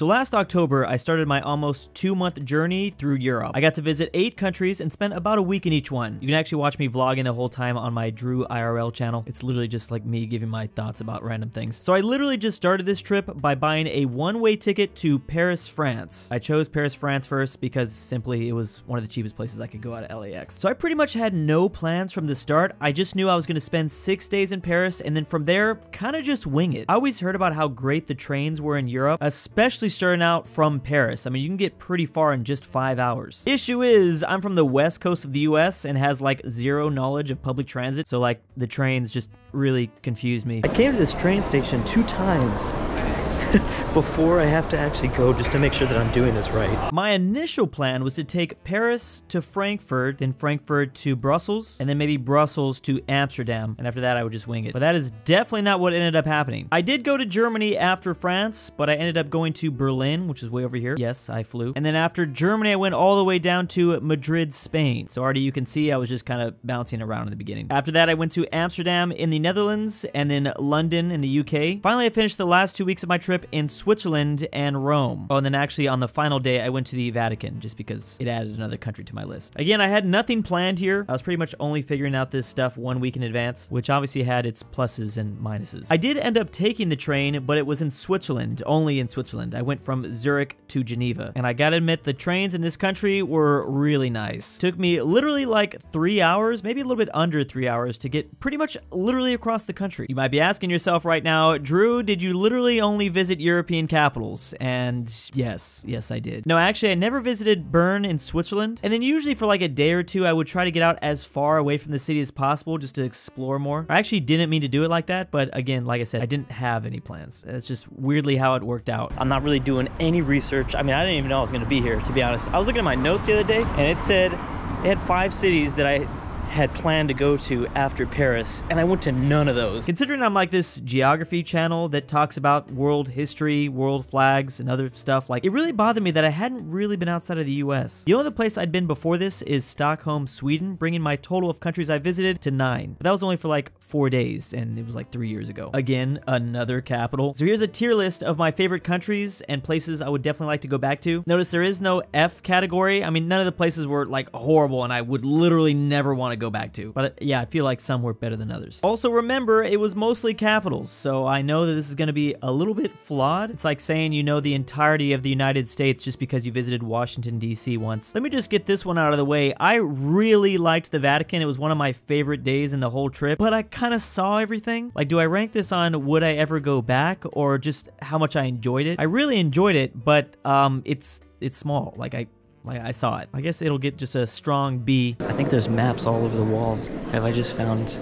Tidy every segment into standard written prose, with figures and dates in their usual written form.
So last October, I started my almost 2-month journey through Europe. I got to visit 8 countries and spent about a week in each one. You can actually watch me vlogging the whole time on my Drew IRL channel. It's literally just like me giving my thoughts about random things. So I literally just started this trip by buying a one-way ticket to Paris, France. I chose Paris, France first because simply it was one of the cheapest places I could go out of LAX. So I pretty much had no plans from the start. I just knew I was going to spend 6 days in Paris, and then from there, kind of just wing it. I always heard about how great the trains were in Europe, especially starting out from Paris. I mean, you can get pretty far in just 5 hours. Issue is, I'm from the west coast of the US and has like zero knowledge of public transit, so like the trains just really confused me. I came to this train station 2 times before I have to actually go just to make sure that I'm doing this right. My initial plan was to take Paris to Frankfurt, then Frankfurt to Brussels, and then maybe Brussels to Amsterdam, and after that I would just wing it. But that is definitely not what ended up happening. I did go to Germany after France, but I ended up going to Berlin, which is way over here. Yes, I flew. And then after Germany, I went all the way down to Madrid, Spain. So already you can see I was just kind of bouncing around in the beginning. After that, I went to Amsterdam in the Netherlands, and then London in the UK. Finally, I finished the last 2 weeks of my trip in Switzerland and Rome. Oh, and then actually on the final day, I went to the Vatican just because it added another country to my list. Again, I had nothing planned here. I was pretty much only figuring out this stuff 1 week in advance, which obviously had its pluses and minuses. I did end up taking the train, but it was in Switzerland, only in Switzerland. I went from Zurich to Geneva, and I gotta admit, the trains in this country were really nice. Took me literally like 3 hours, maybe a little bit under 3 hours to get pretty much literally across the country. You might be asking yourself right now, Drew, did you literally only visit European capitals? And yes, I did. No, actually, I never visited Bern in Switzerland, and then usually for like a day or two, I would try to get out as far away from the city as possible just to explore more. I actually didn't mean to do it like that, but again, like I said, I didn't have any plans. That's just weirdly how it worked out. I'm not really doing any research. I mean, I didn't even know I was going to be here, to be honest. I was looking at my notes the other day, and it said it had 5 cities that I had planned to go to after Paris, and I went to none of those. Considering I'm like this geography channel that talks about world history, world flags, and other stuff, like, it really bothered me that I hadn't really been outside of the US. The only other place I'd been before this is Stockholm, Sweden, bringing my total of countries I visited to 9. But that was only for like 4 days, and it was like 3 years ago. Again, another capital. So here's a tier list of my favorite countries and places I would definitely like to go back to. Notice there is no F category. I mean, none of the places were like horrible, and I would literally never want to go back to. But yeah, I feel like some were better than others. Also, remember, it was mostly capitals, so I know that this is going to be a little bit flawed. It's like saying you know the entirety of the United States just because you visited Washington, D.C. once. Let me just get this one out of the way. I really liked the Vatican. It was one of my favorite days in the whole trip, but I kind of saw everything. Like, do I rank this on would I ever go back, or just how much I enjoyed it? I really enjoyed it, but it's small. Like I saw it. I guess it'll get just a strong B. I think there's maps all over the walls. Have I just found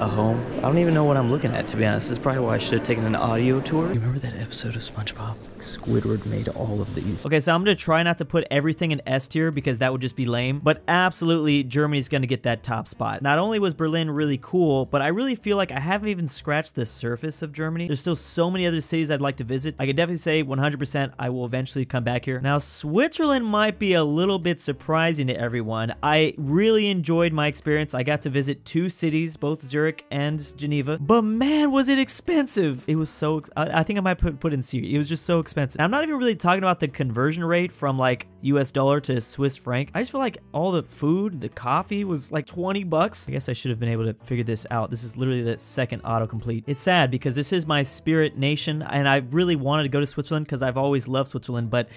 a home? I don't even know what I'm looking at, to be honest. This is probably why I should have taken an audio tour. You remember that episode of SpongeBob? Squidward made all of these. Okay, so I'm gonna try not to put everything in S tier because that would just be lame, but absolutely Germany's gonna get that top spot. Not only was Berlin really cool, but I really feel like I haven't even scratched the surface of Germany. There's still so many other cities I'd like to visit. I could definitely say 100% I will eventually come back here. Now, Switzerland might be a little bit surprising to everyone. I really enjoyed my experience. I got to visit 2 cities, both Zurich and Geneva, but man, was it expensive. It was so, I think I might put in C. It was just so expensive. And I'm not even really talking about the conversion rate from like US dollar to Swiss franc. I just feel like all the food, the coffee was like 20 bucks. I guess I should have been able to figure this out. This is literally the second autocomplete. It's sad because this is my spirit nation, and I really wanted to go to Switzerland because I've always loved Switzerland, but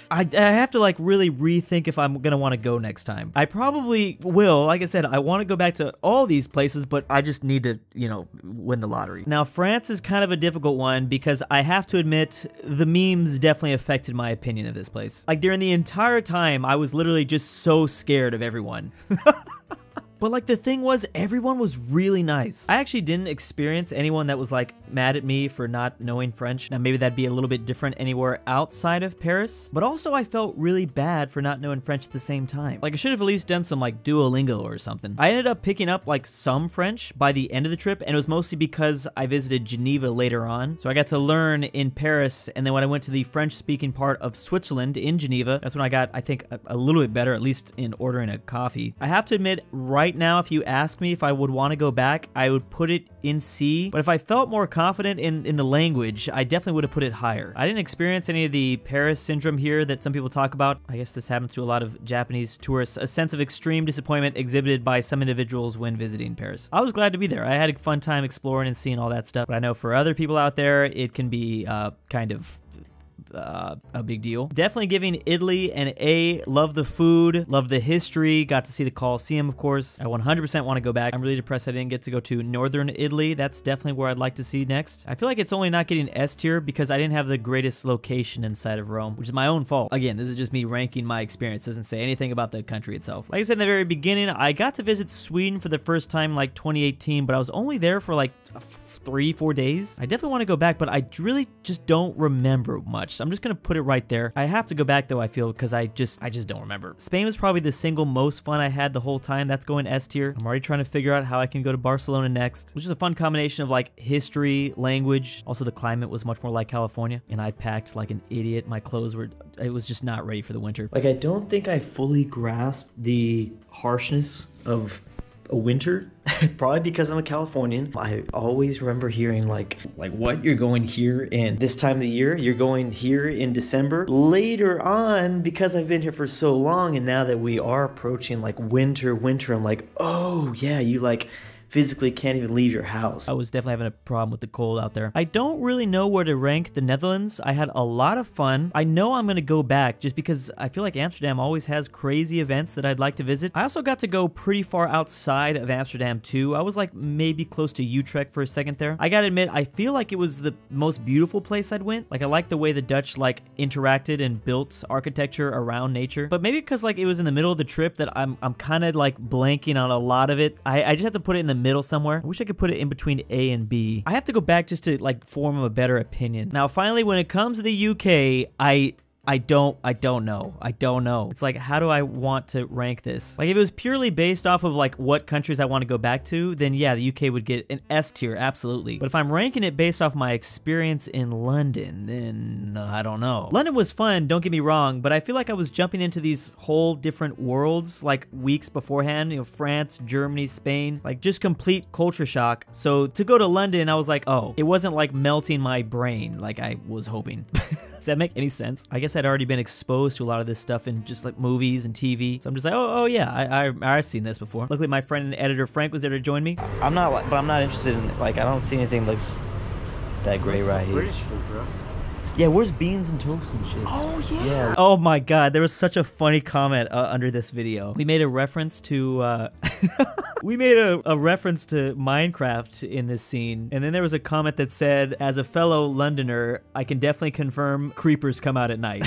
I have to like really rethink if I'm gonna want to go next time. I probably will. Like I said, I want to go back to all these places, but I just need to, you know, win the lottery. Now, France is kind of a difficult one because I have to admit the memes definitely affected my opinion of this place. Like, during the entire time, I was literally just so scared of everyone. But like the thing was, everyone was really nice. I actually didn't experience anyone that was like mad at me for not knowing French. Now maybe that'd be a little bit different anywhere outside of Paris, but also I felt really bad for not knowing French at the same time. Like I should have at least done some like Duolingo or something. I ended up picking up like some French by the end of the trip, and it was mostly because I visited Geneva later on. So I got to learn in Paris, and then when I went to the French speaking part of Switzerland in Geneva, that's when I got, I think, a little bit better, at least in ordering a coffee. I have to admit, right right now, if you ask me if I would want to go back, I would put it in C, but if I felt more confident in the language, I definitely would have put it higher. I didn't experience any of the Paris syndrome here that some people talk about. I guess this happens to a lot of Japanese tourists, a sense of extreme disappointment exhibited by some individuals when visiting Paris. I was glad to be there. I had a fun time exploring and seeing all that stuff, but I know for other people out there, it can be kind of a big deal. Definitely giving Italy an A. Love the food, love the history, got to see the Colosseum, of course. I 100% want to go back. I'm really depressed I didn't get to go to northern Italy. That's definitely where I'd like to see next. I feel like it's only not getting S tier because I didn't have the greatest location inside of Rome, which is my own fault. Again, this is just me ranking my experience. It doesn't say anything about the country itself. Like I said in the very beginning, I got to visit Sweden for the first time like 2018, but I was only there for like 3-4 days. I definitely want to go back, but I really just don't remember much. So I'm just gonna put it right there. I have to go back though, I feel, because I just don't remember. Spain was probably the single most fun I had the whole time. That's going S tier. I'm already trying to figure out how I can go to Barcelona next, which is a fun combination of like history, language. Also the climate was much more like California, and I packed like an idiot. My clothes were, it was just not ready for the winter. Like I don't think I fully grasped the harshness of a winter, probably because I'm a Californian. I always remember hearing like what, you're going here in this time of the year, you're going here in December. Later on, because I've been here for so long, and now that we are approaching like winter, I'm like, oh yeah, you like physically can't even leave your house. I was definitely having a problem with the cold out there. I don't really know where to rank the Netherlands. I had a lot of fun. I know I'm gonna go back just because I feel like Amsterdam always has crazy events that I'd like to visit. I also got to go pretty far outside of Amsterdam too. I was like maybe close to Utrecht for a second there. I gotta admit, I feel like it was the most beautiful place I'd went. Like I like the way the Dutch like interacted and built architecture around nature, but maybe because like it was in the middle of the trip that I'm kind of like blanking on a lot of it. I just have to put it in the middle somewhere. I wish I could put it in between A and B. I have to go back just to like form a better opinion. Now, finally, when it comes to the UK, I don't know. It's like, how do I want to rank this? Like, if it was purely based off of like what countries I want to go back to, then yeah, the UK would get an S tier, absolutely. But if I'm ranking it based off my experience in London, then I don't know. London was fun, don't get me wrong, but I feel like I was jumping into these whole different worlds like weeks beforehand, you know, France, Germany, Spain, like just complete culture shock. So to go to London, I was like, oh, it wasn't like melting my brain like I was hoping. Does that make any sense? I guess I'd already been exposed to a lot of this stuff in just like movies and TV. So I'm just like, oh yeah, I've seen this before. Luckily, my friend and editor Frank was there to join me. I'm not interested in, like, I don't see anything that looks that great right here. British food, bro. Yeah, where's beans and toast and shit? Oh, yeah. Oh my god, there was such a funny comment under this video. We made a reference to, we made a reference to Minecraft in this scene, and then there was a comment that said, as a fellow Londoner, I can definitely confirm creepers come out at night.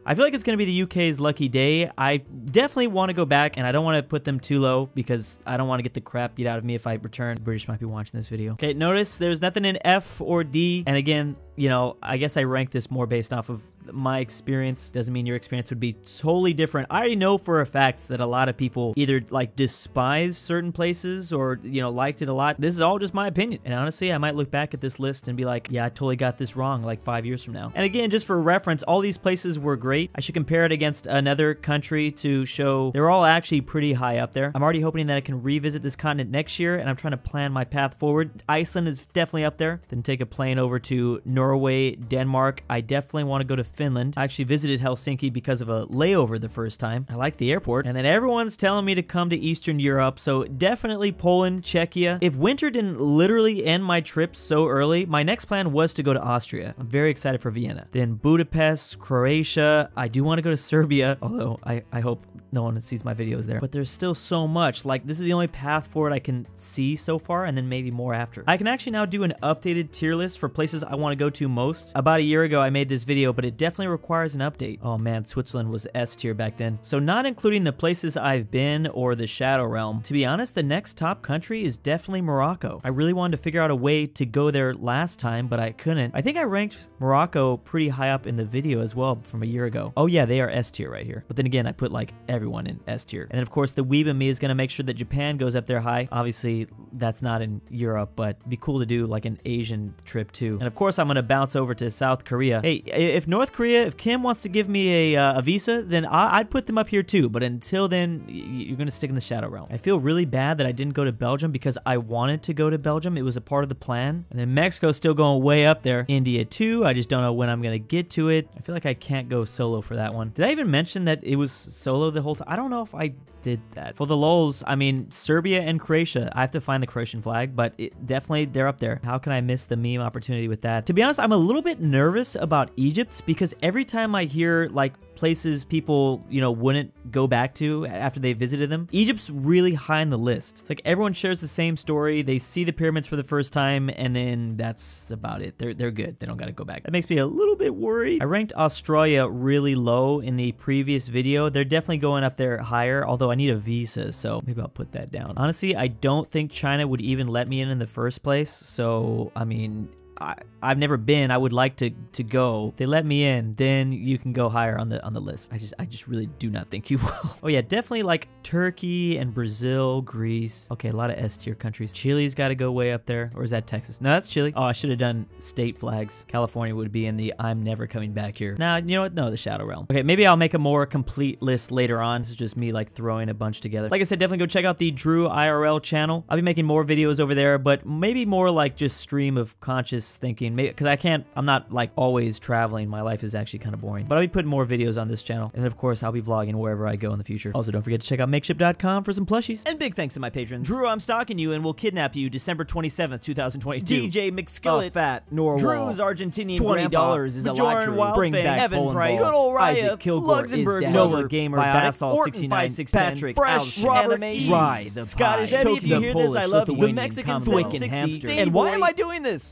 I feel like it's going to be the UK's lucky day. I definitely want to go back, and I don't want to put them too low because I don't want to get the crap beat out of me if I return. The British might be watching this video. Okay, notice there's nothing in F or D, and again, you know, I guess I rank this more based off of my experience. Doesn't mean your experience would be totally different. I already know for a fact that a lot of people either like despise certain places or, you know, liked it a lot. This is all just my opinion. And honestly, I might look back at this list and be like, yeah, I totally got this wrong like 5 years from now. And again, just for reference, all these places were great. I should compare it against another country to show they're all actually pretty high up there. I'm already hoping that I can revisit this continent next year, and I'm trying to plan my path forward. Iceland is definitely up there. Then take a plane over to Norway, Denmark. I definitely want to go to Finland. I actually visited Helsinki because of a layover the first time. I liked the airport. And then everyone's telling me to come to Eastern Europe, so definitely Poland, Czechia. If winter didn't literally end my trip so early, my next plan was to go to Austria. I'm very excited for Vienna. Then Budapest, Croatia. I do want to go to Serbia, although I hope no one sees my videos there. But there's still so much. Like, this is the only path forward I can see so far, and then maybe more after. I can actually now do an updated tier list for places I want to go to most. About a year ago, I made this video, but it definitely requires an update. Oh man, Switzerland was S tier back then. So not including the places I've been or the Shadow Realm. To be honest, the next top country is definitely Morocco. I really wanted to figure out a way to go there last time, but I couldn't. I think I ranked Morocco pretty high up in the video as well from a year ago. Oh yeah, they are S tier right here. But then again, I put like everyone in S tier. And then of course, the weeb in me is gonna make sure that Japan goes up there high. Obviously, that's not in Europe, but it'd be cool to do like an Asian trip too. And of course, I'm gonna gonna bounce over to South Korea. Hey, if North Korea, if Kim wants to give me a visa, then I'd put them up here too. But until then, you're gonna stick in the Shadow Realm. I feel really bad that I didn't go to Belgium because I wanted to go to Belgium. It was a part of the plan. And then Mexico's still going way up there. India too. I just don't know when I'm gonna get to it. I feel like I can't go solo for that one. Did I even mention that it was solo the whole time? I don't know if I did that. For the lulz, I mean, Serbia and Croatia. I have to find the Croatian flag, but definitely they're up there. How can I miss the meme opportunity with that? To be honest, I'm a little bit nervous about Egypt because every time I hear like places people, you know, wouldn't go back to after they visited them, Egypt's really high on the list. It's like everyone shares the same story. They see the pyramids for the first time and then that's about it. They're good. They don't gotta go back. That makes me a little bit worried. I ranked Australia really low in the previous video. They're definitely going up there higher, although I need a visa, so maybe I'll put that down. Honestly, I don't think China would even let me in the first place, so I mean, I've never been. I would like to go. If they let me in, then you can go higher on the list. I just really do not think you will. Oh yeah, definitely like Turkey and Brazil, Greece. Okay, a lot of S tier countries. Chile's got to go way up there, or is that Texas? No, that's Chile. Oh, I should have done state flags. California would be in the I'm never coming back here. Now, you know what? No, the Shadow Realm. Okay, maybe I'll make a more complete list later on. This is just me like throwing a bunch together. Like I said, definitely go check out the Drew IRL channel. I'll be making more videos over there, but maybe more like just stream of conscious thinking, because I'm not like always traveling. My life is actually kind of boring, but I'll be putting more videos on this channel, and then of course I'll be vlogging wherever I go in the future. Also, don't forget to check out makeship.com for some plushies. And big thanks to my patrons. Drew, I'm stalking you and will kidnap you December 27th, 2022. DJ McSkillet, aPhatNarwhal, Drew's Argentinian $20 is a luxury. Bring back Evan Pryce, GoodOldRyah, Kilgore, LuxembourgLover, Gamer, Bassall 69, Patrick, Phresh Animations, RyeThePie, Scottish, Tokyo, the Polish, I love you, the Mexican, Twickenhamster. and why am I doing this?